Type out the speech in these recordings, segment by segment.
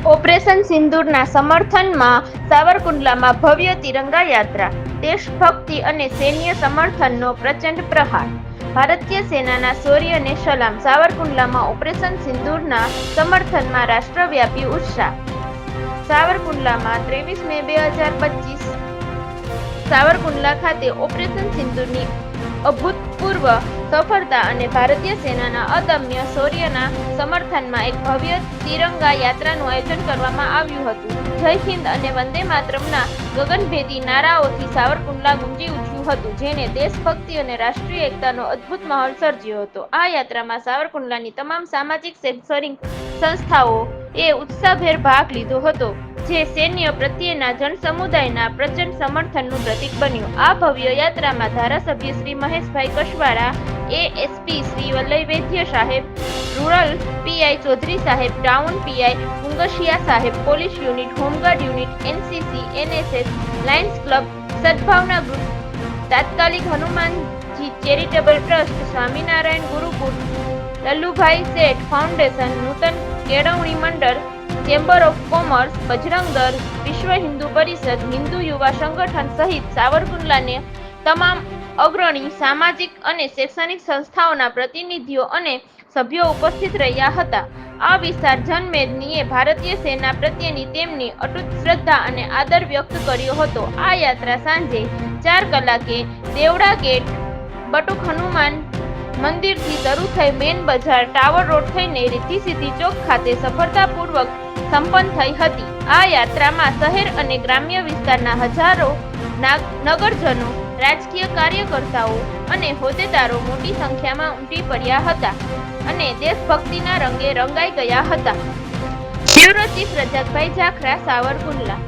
Operation સિંદૂરના સમર્થનમાં સાવરકુંડલામાં ભવ્ય તિરંગા યાત્રા, દેશભક્તિ અને સૈન્ય સમર્થનનો પ્રચંડ પ્રહાર. ભારતીય સેનાના શૌર્યને સલામ. સાવરકુંડલામાં ઓપરેશન સિંદૂરના સમર્થનમાં રાષ્ટ્રવ્યાપી ઉત્સાહ. સાવરકુંડલામાં 23 મે 2025 સાવરકુંડલા ખાતે ઓપરેશન સિંદૂરની અભૂતપૂર્વ સફળતા અને ભારતીય સેનાના અદમ્ય શૌર્યના સમર્થનમાં એક ભવ્ય તિરંગા યાત્રાનું આયોજન કરવામાં આવ્યું હતું. જય હિન્દ અને વંદે માતરમના ગગનભેદી નારાઓથી સાવરકુંડલા ગુંજી ઉઠ્યું હતું, જેને દેશભક્તિ અને રાષ્ટ્રીય એકતાનો અદ્ભુત માહોલ સર્જ્યો હતો. આ યાત્રામાં સાવરકુંડલાની તમામ સામાજિક શૈક્ષણિક સંસ્થાઓએ ઉત્સાહભેર ભાગ લીધો હતો, જે સૈન્ય પ્રત્યેના જનસમુદાયના પ્રચંડ સમર્થનનું પ્રતીક બન્યું. આ ભવ્ય યાત્રામાં ધારાસભ્ય શ્રી મહેશભાઈ કશવાળા, એએસપી શ્રી વલ્લભ વૈદ્ય સાહેબ, રૂરલ પીઆઈ ચૌધરી સાહેબ, ટાઉન પીઆઈ મુંગશિયા સાહેબ, police unit, home guard unit, NCC, NSS, Lions Club, Sadbhavna group, Tatkalik Hanumanji charitable trust, Swaminarayan Gurukul, Lallubhai Sheth foundation, નૂતન કેળવણી મંડળ, ચેમ્બર ઓફ કોમર્સ, બજરંગ દળ, વિશ્વ હિન્દુ પરિષદ, હિન્દુ યુવા સંગઠન સહિત સાવરકુંડલાને તમામ અગ્રણી સામાજિક અને શૈક્ષણિક સંસ્થાઓના પ્રતિનિધિઓ અને સભ્યો ઉપસ્થિત રહ્યા હતા. આ વિશાળ જનમેદનીએ ભારતીય સેના પ્રત્યેની તેમની અતૂટ શ્રદ્ધા અને આદર વ્યક્ત કર્યો હતો. આ યાત્રા સાંજે 4 કલાકે દેવડા ગેટ બટુક હનુમાન મંદિરથી શરૂ થઈ મેન બજાર ટાવર રોડ થઈને રિદ્ધિ સિદ્ધિ ચોક ખાતે સફળતાપૂર્વક સંપન્ન થઈ હતી. આ યાત્રામાં શહેર અને ગ્રામ્ય વિસ્તારના હજારો નગરજનો, રાજકીય કાર્યકર્તાઓ અને હોદ્દેદારો મોટી સંખ્યામાં ઉમટી પડ્યા હતા અને દેશભક્તિના રંગે રંગાઈ ગયા હતા. Bureau chief Rajakbhai Jakhra, Savarkundla.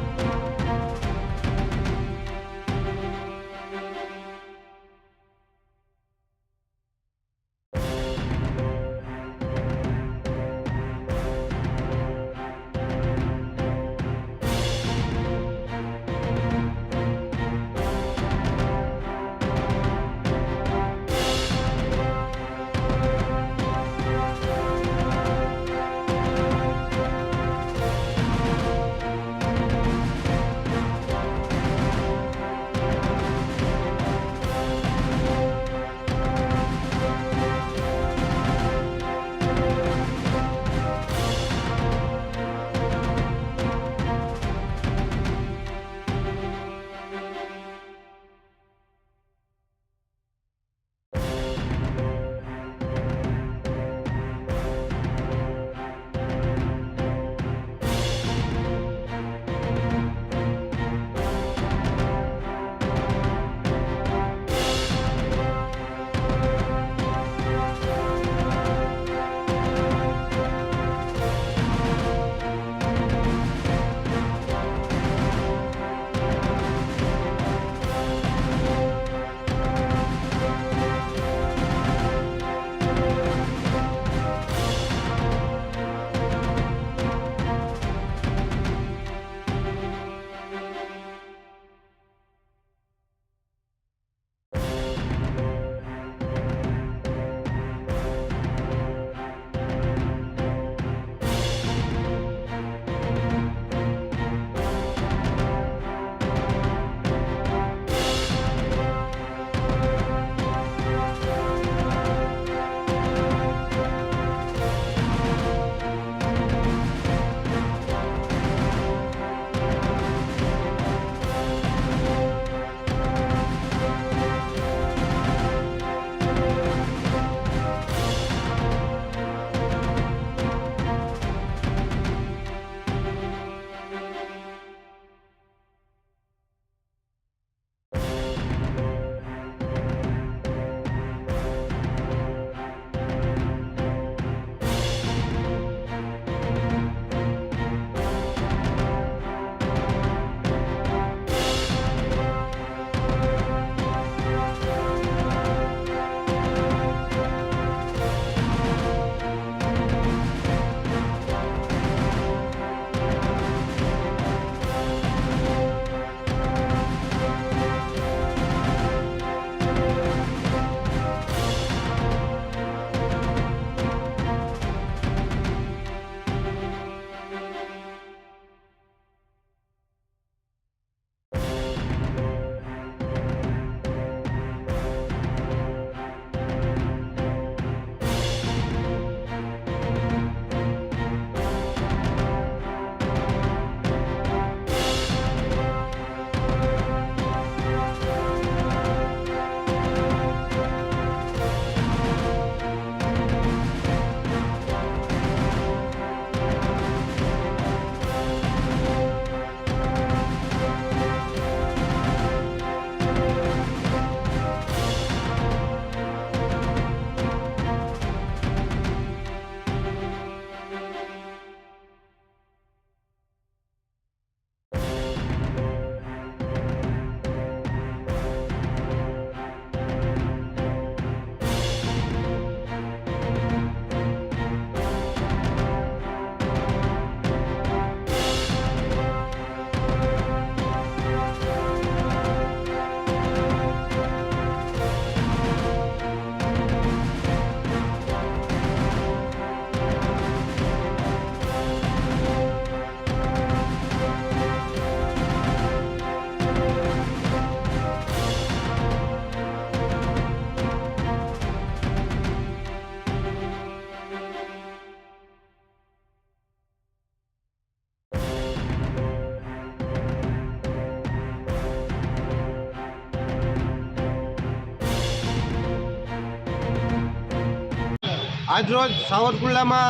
આજરોજ સાવરકુંડલામાં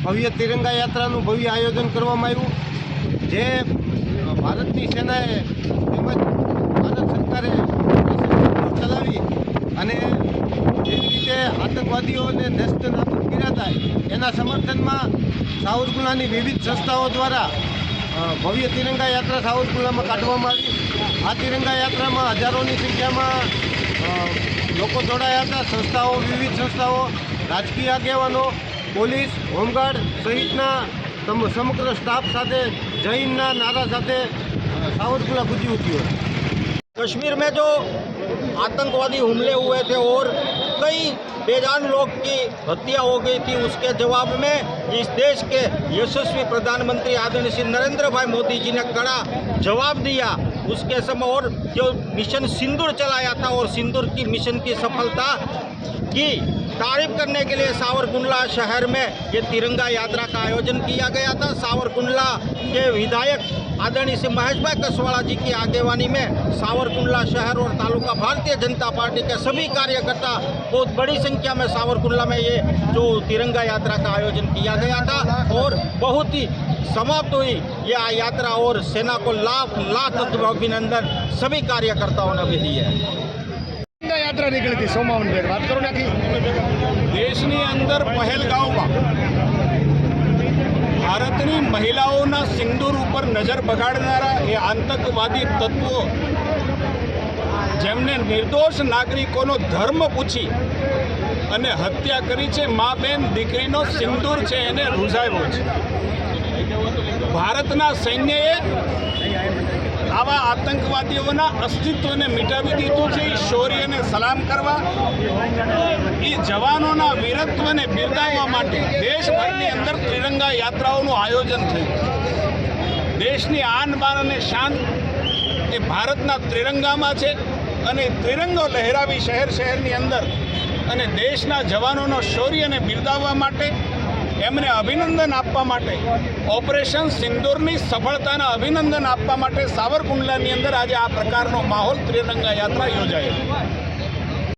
ભવ્ય તિરંગા યાત્રાનું ભવ્ય આયોજન કરવામાં આવ્યું, જે ભારતની સેનાએ તેમજ ભારત સરકારે ચલાવી અને જેવી રીતે આતંકવાદીઓને નષ્ટ નાબૂદ કર્યા હતા એના સમર્થનમાં સાવરકુંડલાની વિવિધ સંસ્થાઓ દ્વારા ભવ્ય તિરંગા યાત્રા સાવરકુંડલામાં કાઢવામાં આવી। આ તિરંગા યાત્રામાં હજારોની સંખ્યામાં લોકો જોડાયા હતા। સંસ્થાઓ, વિવિધ સંસ્થાઓ, રાજકીય આગેવાનો, પોલીસ, હોમગાર્ડ સહિતના સમગ્ર સ્ટાફ સાથે જય હિન્દના નારા સાથે सावरकुंडला गुंजी उठी है। कश्मीर में जो आतंकवादी हमले हुए थे और कई बेजान लोग की हत्या हो गई थी, उसके जवाब में इस देश के यशस्वी प्रधानमंत्री आदरणीय श्री नरेंद्र भाई मोदी जी ने कड़ा जवाब दिया। उसके समय और जो मिशन सिंदूर चलाया था और सिंदूर की मिशन की सफलता की तारीफ करने के लिए सावरकुंडला शहर में ये तिरंगा यात्रा का आयोजन किया गया था। सावरकुंडला के विधायक आदरणीय श्री महेश भाई कसवाड़ा जी की आगेवानी में सावरकुंडला शहर और तालुका भारतीय जनता पार्टी के सभी कार्यकर्ता बहुत बड़ी संख्या में सावरकुंडला में ये जो तिरंगा यात्रा का आयोजन किया गया था और बहुत ही समाप्त हुई यह यात्रा और सेना को लाख लाख अभिनंदन सभी कार्यकर्ताओं ने भी दिए हैं। યાત્રા નીકળી હતી સોમાવનભાઈ, વાત કરો નાખી। દેશની અંદર પહેલગાંવમાં ભારતની મહિલાઓના સિંદૂર ઉપર નજર બગાડનારા એ આતંકવાદી તત્વો જેમને નિર્દોષ નાગરિકોનો ધર્મ પૂછી અને હત્યા કરી છે, મા બેન દીકરીનો સિંદૂર છે એને રૂઝાવ્યો છે। ભારતના સૈન્યએ આવા આતંકવાદીઓના અસ્તિત્વને મિટાવી દીધું છે। એ શૌર્યને સલામ કરવા, એ જવાનોના વીરત્વને બિરદાવવા માટે દેશભરની અંદર ત્રિરંગા યાત્રાઓનું આયોજન થયું। દેશની આન બાન અને શાન એ ભારતના ત્રિરંગામાં છે અને ત્રિરંગો લહેરાવી શહેર શહેરની અંદર અને દેશના જવાનોનો શૌર્યને બિરદાવવા માટે, એમને અભિનંદન આપવા માટે, ઓપરેશન સિંદૂરની સફળતાના અભિનંદન આપવા માટે સાવરકુંડલાની અંદર આજે આ પ્રકારનો માહોલ ત્રિરંગા યાત્રા યોજાઈ।